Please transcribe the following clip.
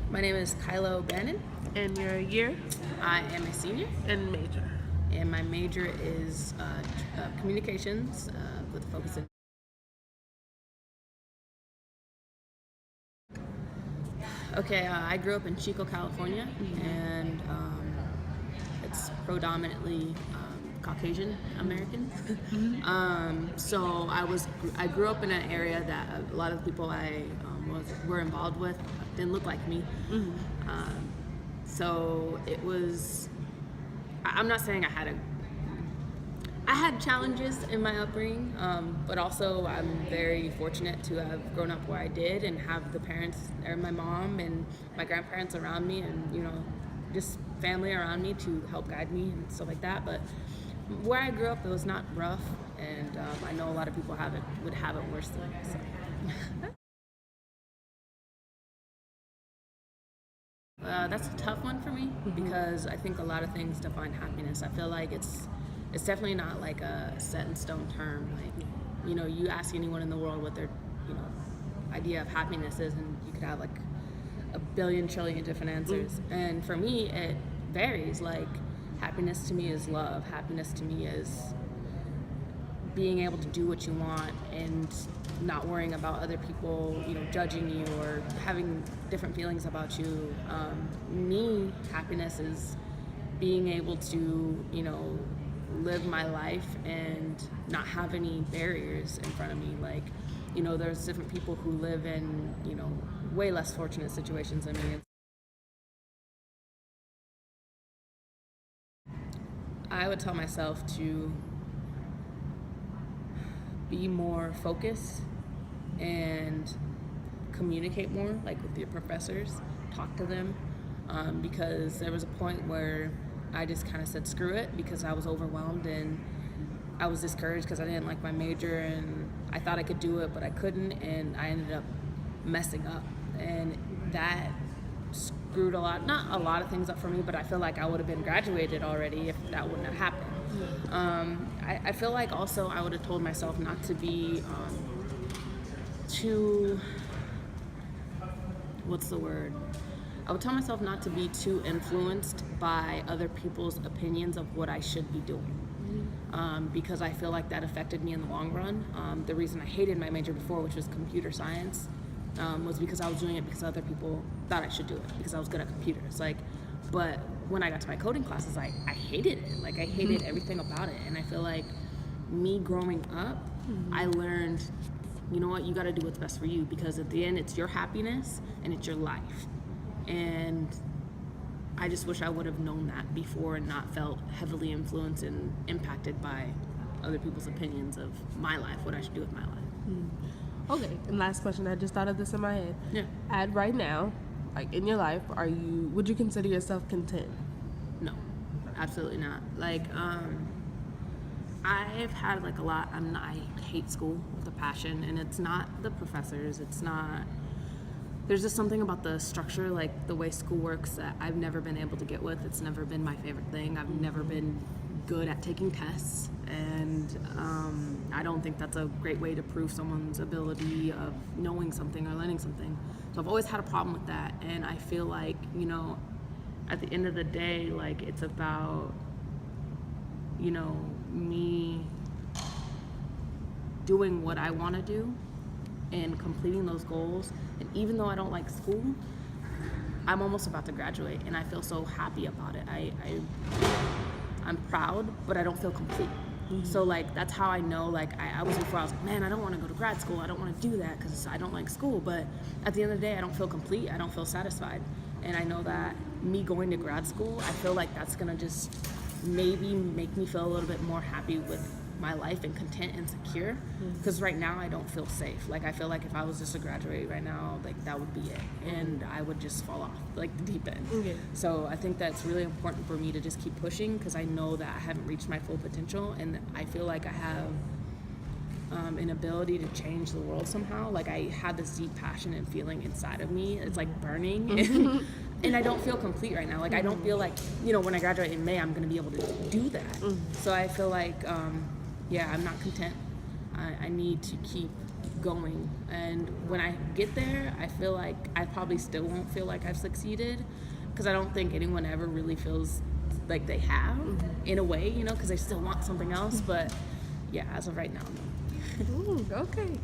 My name is Kylo Bannon. And your year I am a senior, and major. and my major is communications with a focus in. Okay, I grew up in Chico, California, and it's predominantly Caucasian American. So I grew up in an area that a lot of the people I were involved with didn't look like me. So it was. I'm not saying I had challenges in my upbringing, but also I'm very fortunate to have grown up where I did and have the parents, or my mom and my grandparents around me, and just family around me to help guide me and stuff like that. But where I grew up, it was not rough, and I know a lot of people would have it worse than me. So. That's a tough one for me because I think a lot of things define happiness. I feel like it's definitely not like a set in stone term. Like, you ask anyone in the world what their idea of happiness is, and you could have like a billion trillion different answers. And for me, it varies. Like, happiness to me is love. Happiness to me is being able to do what you want and not worrying about other people, judging you or having different feelings about you. Happiness is being able to, live my life and not have any barriers in front of me. Like, there's different people who live in, way less fortunate situations than me. I would tell myself to be more focused and communicate more, like with your professors, talk to them, because there was a point where I just kind of said screw it because I was overwhelmed and I was discouraged because I didn't like my major and I thought I could do it but I couldn't, and I ended up messing up, and that screwed not a lot of things up for me, but I feel like I would have been graduated already if that wouldn't have happened. I feel like also I would have told myself not to be too, what's the word? I would tell myself not to be too influenced by other people's opinions of what I should be doing. Because I feel like that affected me in the long run. The reason I hated my major before, which was computer science, was because I was doing it because other people thought I should do it because I was good at computers. But when I got to my coding classes, I hated it. Like, I hated everything about it. And I feel like me growing up, I learned, you know what, you got to do what's best for you, because at the end, it's your happiness and it's your life. And I just wish I would have known that before and not felt heavily influenced and impacted by other people's opinions of my life, what I should do with my life. Okay, and last question, I just thought of this in my head. Yeah. Right now, like in your life, would you consider yourself content? No, absolutely not. Like, I've had like a lot. I hate school with a passion, and it's not the professors. There's just something about the structure, like the way school works, that I've never been able to get with. It's never been my favorite thing. I've never been good at taking tests, and I don't think that's a great way to prove someone's ability of knowing something or learning something. So I've always had a problem with that, and I feel like, at the end of the day, like, it's about, me doing what I want to do and completing those goals. And even though I don't like school, I'm almost about to graduate, and I feel so happy about it. I'm proud, but I don't feel complete. So like, that's how I know, like, I was before, I was like, man, I don't want to go to grad school, I don't want to do that because I don't like school. But at the end of the day, I don't feel complete, I don't feel satisfied. And I know that me going to grad school, I feel like that's gonna just maybe make me feel a little bit more happy with my life and content and secure, because right now I don't feel safe. Like, I feel like if I was just to graduate right now, like, that would be it, and I would just fall off like the deep end. So I think that's really important for me to just keep pushing, because I know that I haven't reached my full potential, and I feel like I have an ability to change the world somehow. Like, I have this deep passion and feeling inside of me, it's like burning. And I don't feel complete right now. Like, I don't feel like, when I graduate in May, I'm going to be able to do that. So I feel like, I'm not content. I need to keep going. And when I get there, I feel like I probably still won't feel like I've succeeded, because I don't think anyone ever really feels like they have, in a way, you know, because they still want something else. But yeah, as of right now, no. Ooh, okay.